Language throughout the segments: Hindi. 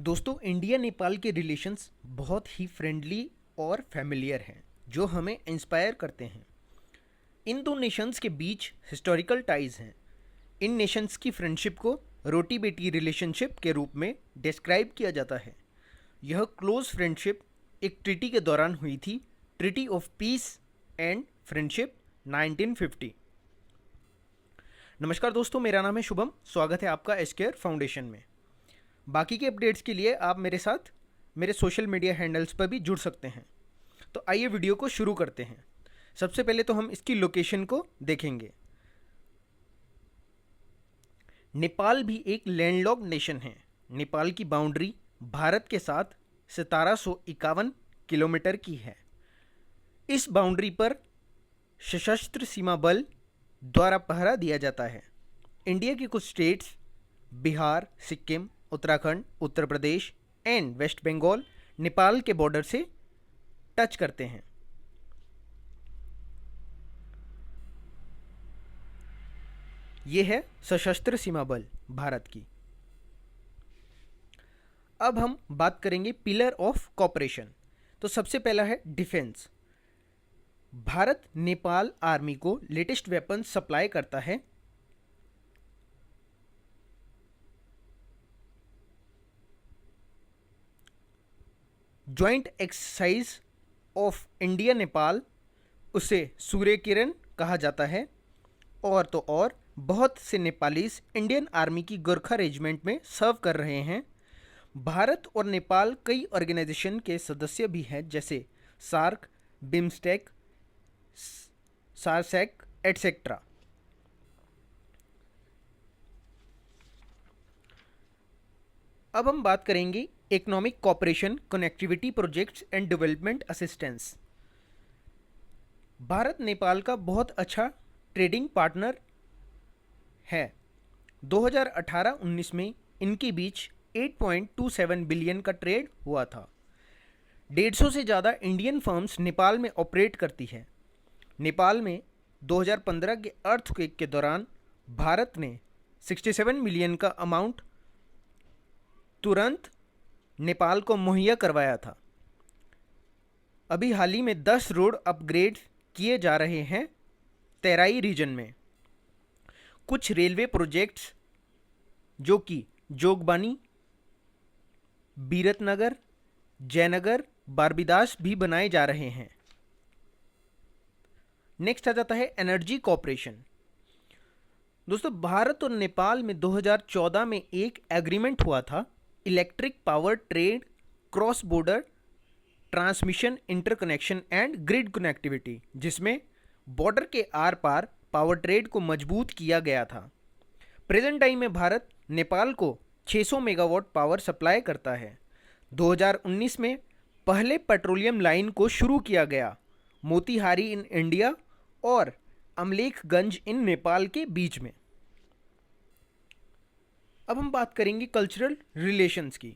दोस्तों, इंडिया नेपाल के रिलेशंस बहुत ही फ्रेंडली और फैमिलियर हैं जो हमें इंस्पायर करते हैं। इन दो नेशंस के बीच हिस्टोरिकल टाइज हैं। इन नेशंस की फ्रेंडशिप को रोटी बेटी रिलेशनशिप के रूप में डिस्क्राइब किया जाता है। यह क्लोज फ्रेंडशिप एक ट्रीटी के दौरान हुई थी, treaty of peace and friendship 1950। नमस्कार दोस्तों, मेरा नाम है शुभम। स्वागत है आपका एसकेआर फाउंडेशन में। बाकी के अपडेट्स के लिए आप मेरे साथ मेरे सोशल मीडिया हैंडल्स पर भी जुड़ सकते हैं। तो आइए वीडियो को शुरू करते हैं। सबसे पहले तो हम इसकी लोकेशन को देखेंगे। नेपाल भी एक लैंडलॉक्ड नेशन है। नेपाल की बाउंड्री भारत के साथ 1751 किलोमीटर की है। इस बाउंड्री पर सशस्त्र सीमा बल द्वारा पहरा दिया जाता है। इंडिया के कुछ स्टेट्स बिहार, सिक्किम, उत्तराखंड, उत्तर प्रदेश एंड वेस्ट बंगाल नेपाल के बॉर्डर से टच करते हैं। यह है सशस्त्र सीमा बल भारत की। अब हम बात करेंगे पिलर ऑफ कॉपरेशन। तो सबसे पहला है डिफेंस। भारत नेपाल आर्मी को लेटेस्ट वेपन सप्लाई करता है। Joint exercise of India Nepal, उसे सूर्य किरण कहा जाता है। और तो और बहुत से नेपालीज इंडियन आर्मी की गोरखा रेजिमेंट में सर्व कर रहे हैं। भारत और नेपाल कई ऑर्गेनाइजेशन के सदस्य भी हैं, जैसे सार्क, बिम्स्टेक, सारसेक एटसेट्रा। अब हम बात करेंगे economic cooperation, connectivity projects and development assistance. Bharat Nepal का बहुत अच्छा ट्रेडिंग पार्टनर है। 2018-19 में इनके बीच 8.27 बिलियन का ट्रेड हुआ था। 150 से ज़्यादा इंडियन फर्म्स नेपाल में ऑपरेट करती है। नेपाल में 2015 के अर्थक्वेक के दौरान भारत ने 67 मिलियन का अमाउंट तुरंत नेपाल को मुहैया करवाया था। अभी हाल ही में 10 रोड अपग्रेड किए जा रहे हैं तेराई रीजन में। कुछ रेलवे प्रोजेक्ट्स जो कि जोगबानी, बीरतनगर, जयनगर, बारबीदास भी बनाए जा रहे हैं। नेक्स्ट आ जाता है एनर्जी कॉपरेशन। दोस्तों, भारत और नेपाल में 2014 में एक एग्रीमेंट हुआ था, electric power trade, cross border transmission, interconnection and grid connectivity, जिसमें बॉर्डर के आर पार पावर ट्रेड को मजबूत किया गया था। प्रेजेंट टाइम में भारत नेपाल को 600 मेगावाट पावर सप्लाई करता है। 2019 में पहले पेट्रोलियम लाइन को शुरू किया गया, मोतीहारी इन इंडिया और अमलेखगंज इन नेपाल के बीच में। अब हम बात करेंगे कल्चरल रिलेशंस की।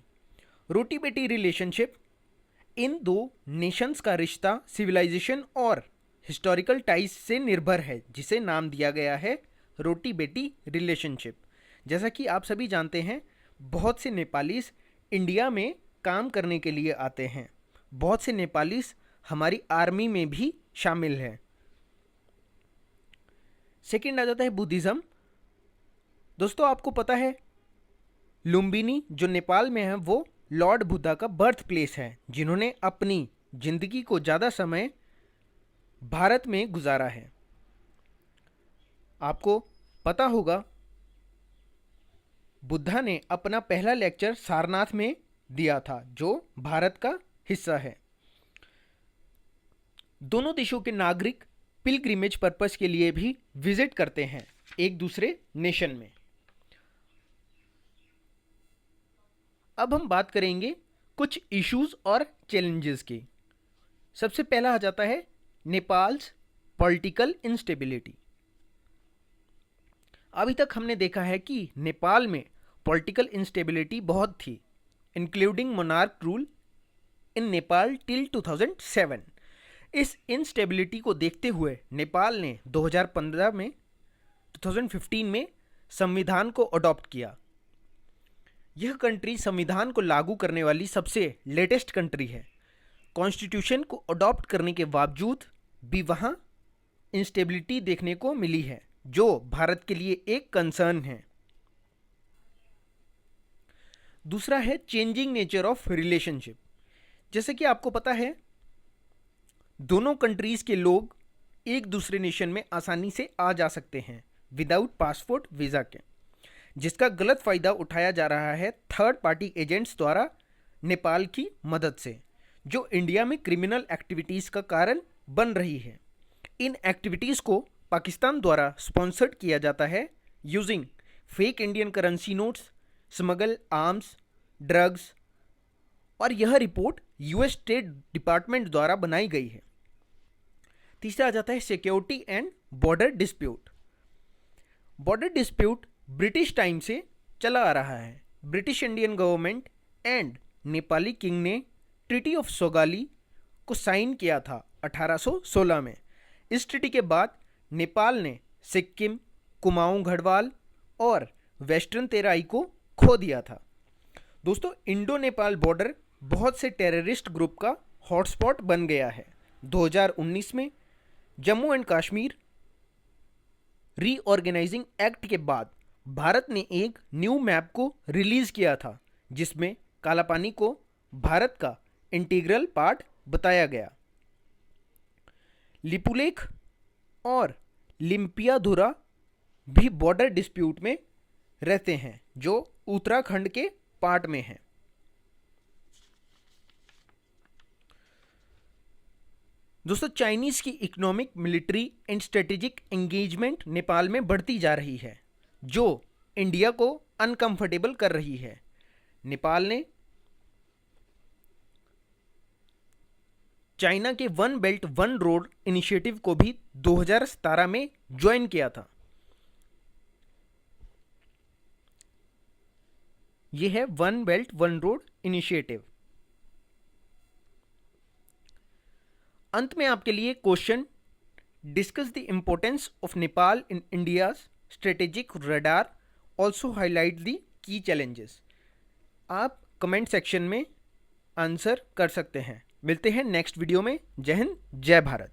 रोटी बेटी रिलेशनशिप, इन दो नेशंस का रिश्ता सिविलाइजेशन और हिस्टोरिकल टाइज से निर्भर है, जिसे नाम दिया गया है रोटी बेटी रिलेशनशिप। जैसा कि आप सभी जानते हैं, बहुत से नेपालीज इंडिया में काम करने के लिए आते हैं। बहुत से नेपालीज हमारी आर्मी में भी शामिल हैं। सेकेंड आ जाता है बुद्धिज़्म। दोस्तों, आपको पता है लुम्बिनी जो नेपाल में है वो लॉर्ड बुद्धा का बर्थ प्लेस है, जिन्होंने अपनी जिंदगी को ज़्यादा समय भारत में गुजारा है। आपको पता होगा बुद्धा ने अपना पहला लेक्चर सारनाथ में दिया था, जो भारत का हिस्सा है। दोनों देशों के नागरिक पिलग्रिमेज पर्पस के लिए भी विजिट करते हैं एक दूसरे नेशन में। अब हम बात करेंगे कुछ इश्यूज और चैलेंजेस की। सबसे पहला आ जाता है नेपाल्स पॉलिटिकल इंस्टेबिलिटी। अभी तक हमने देखा है कि नेपाल में पॉलिटिकल इंस्टेबिलिटी बहुत थी, including monarch rule in Nepal till 2007। इस इंस्टेबिलिटी को देखते हुए नेपाल ने 2015 में संविधान को अडॉप्ट किया। यह कंट्री संविधान को लागू करने वाली सबसे लेटेस्ट कंट्री है। कॉन्स्टिट्यूशन को अडॉप्ट करने के बावजूद भी वहाँ इंस्टेबिलिटी देखने को मिली है, जो भारत के लिए एक कंसर्न है। दूसरा है चेंजिंग नेचर ऑफ रिलेशनशिप। जैसे कि आपको पता है, दोनों कंट्रीज के लोग एक दूसरे नेशन में आसानी से आ जा सकते हैं विदाउट पासपोर्ट वीज़ा के, जिसका गलत फ़ायदा उठाया जा रहा है थर्ड पार्टी एजेंट्स द्वारा नेपाल की मदद से, जो इंडिया में क्रिमिनल एक्टिविटीज़ का कारण बन रही है। इन एक्टिविटीज़ को पाकिस्तान द्वारा स्पॉन्सर्ड किया जाता है using fake Indian currency notes, smuggle arms, drugs, और यह रिपोर्ट यूएस स्टेट डिपार्टमेंट द्वारा बनाई गई है। तीसरा आ जाता है security and border dispute. Border dispute British time से चला आ रहा है। British Indian government and Nepali king ने ट्रीटी ऑफ सोगाली को साइन किया था 1816 में। इस ट्रीटी के बाद नेपाल ने सिक्किम, कुमाऊं गढ़वाल और वेस्टर्न तेराई को खो दिया था। दोस्तों, इंडो नेपाल बॉर्डर बहुत से टेररिस्ट ग्रुप का हॉटस्पॉट बन गया है। 2019 में Jammu and Kashmir reorganising act के बाद भारत ने एक न्यू मैप को रिलीज किया था, जिसमें कालापानी को भारत का इंटीग्रल पार्ट बताया गया। लिपुलेख और लिम्पियाधुरा भी बॉर्डर डिस्प्यूट में रहते हैं, जो उत्तराखंड के पार्ट में है। दोस्तों, चाइनीज की economic, military and strategic engagement Nepal में बढ़ती जा रही है, जो इंडिया को अनकंफर्टेबल कर रही है। नेपाल ने चाइना के one belt one road initiative को भी 2017 में ज्वाइन किया था। यह है one belt one road initiative. अंत में आपके लिए question, discuss the importance of Nepal in India's strategic radar, also highlight the key challenges. आप कमेंट सेक्शन में आंसर कर सकते हैं। मिलते हैं नेक्स्ट वीडियो में। जय हिंद, जय भारत।